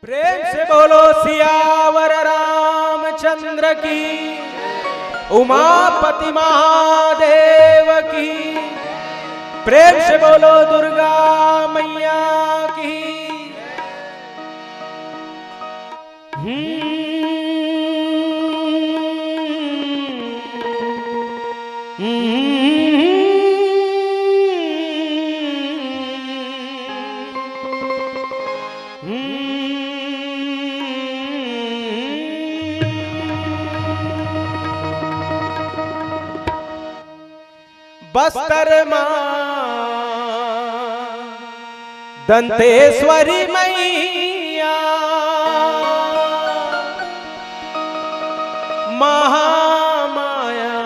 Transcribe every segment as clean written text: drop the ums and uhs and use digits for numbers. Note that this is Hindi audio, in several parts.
प्रेम से बोलो सियावर रामचंद्र की, उमापति महादेव की। प्रेम से बोलो दुर्गा मैया की। बस्तर मां दंतेश्वरी मैया, महामाया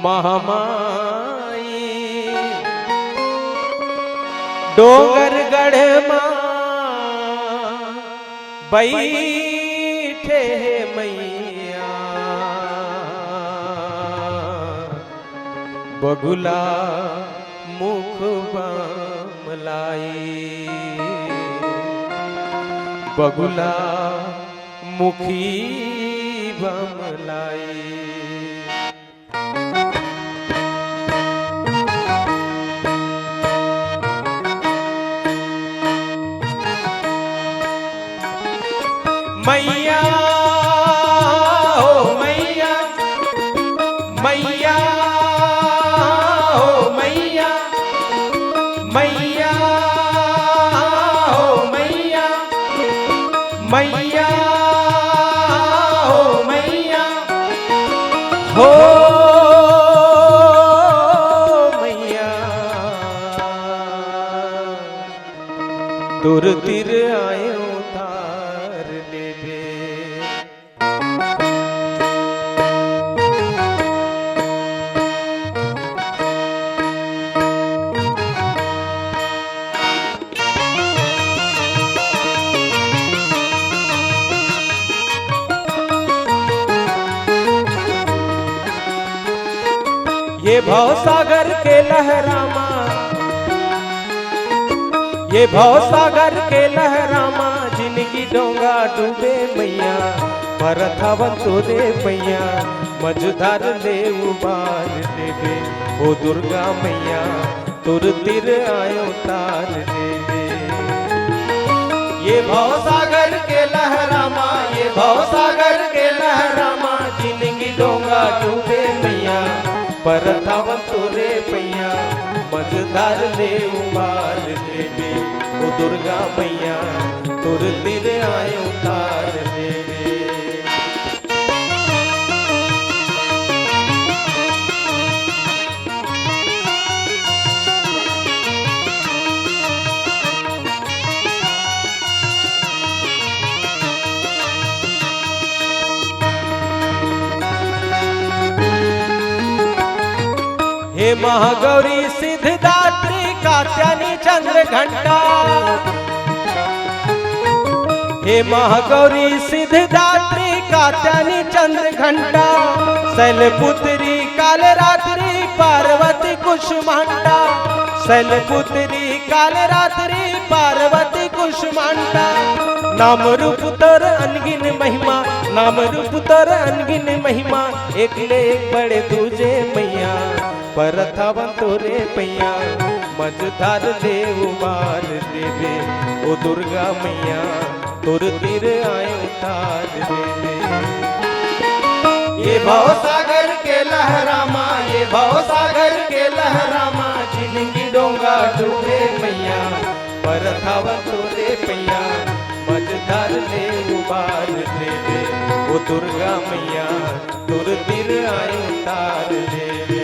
महामाई। डोंगरगढ़ मां बैठे मैया, बगुला मुख बमलाई, बगुला मुखी बमलाई। मैया हो मैया, मैया हो मैया, मैया हो मैया, मैया हो मैया, हो मैया। तुर तिर आयो तार लेबे, ये भवसागर के लहरामा, ये भवसागर के लहरामा। जिनकी डोंगा डूबे मैया, परथावन तो दे पैया, मझधार ले उबार देवे। ओ दुर्गा मैया तुर तिर आयो तार देवे। ये भवसागर के लहरामा, ये भवसागर के लहरामा। जिनकी डोंगा डूबे मैया, परथावन तोरे पैया, मझधार ले उबार देवे। ओ दुर्गा मैया तुर तिर आयो तार देवे। हे महागौरी सिद्धदात्री कात्यायनी चंद्र घंटा, हे महागौरी सिद्धदात्री कात्यायनी चंद्र घंटा। शैलपुत्री कालरात्रि पार्वती कुष्मांडा, शैलपुत्री कालरात्रि पार्वती कुष्मांडा। नाम रूप तोर अनगिन महिमा, नाम रूप तोर अनगिन महिमा। एक ले एक बड़े दूजे मैया, परथावन तोरे पैया, मझधार ले उबार देवे। ओ दुर्गा मैया तुर तिर आयो तार देवे। ये भवसागर के लहरामा, ये भवसागर के लहरामा। जिनकी डोंगा डूबे मैया, परथावन तोरे पैया, मझधार ले उबार देवे। ओ दुर्गा मैया तुर तिर आयो तार देवे।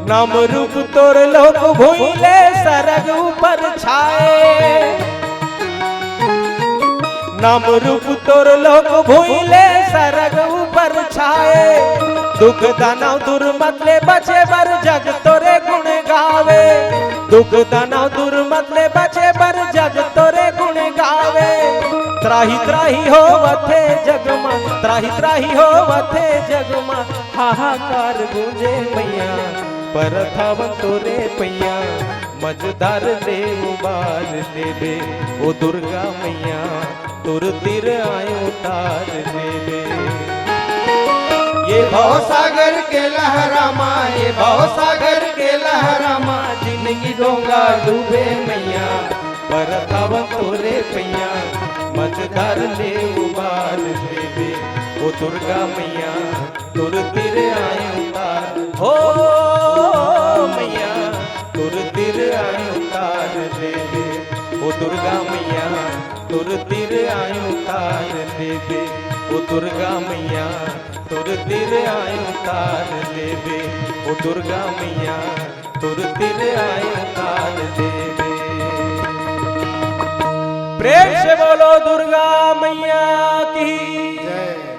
नाम रूप तोर लोक भूले सरग ऊपर छाए, नाम रूप तोर लोक भूले सरग ऊपर छाए। दुख दानव दुर्मत ले बचे बर जग तोर दुख दानव दूर मतले बचे बर जग तोरे गुण गावे त्राही त्राही हो वथे जगमा त्राही त्राही हो वथे जगमा हाहाकार गूंजे मैया पर थावन तोरे पैया मजदार ले उबार लेबे ओ दुर्गा मैया तुर तिर आयो तार लेबे ये भव सागर के लहरामा ये भव सागर के लहरामा जिंदगी डोंगा डूबे मैया पर थावन तोरे पैया मजदार ले उबार लेबे ओ दुर्गा मैया तुर तिर आयो तार हो मैया तुर तिर आयो तार लेबे ओ दुर्गा मैया तुर तिर आयो तार लेबे ओ दुर्गा मैया तुर तिर आयो तार लेबे ओ दुर्गा मैया तुर तिर आयो तार लेबे। प्रेम से बोलो दुर्गा मैया की जय।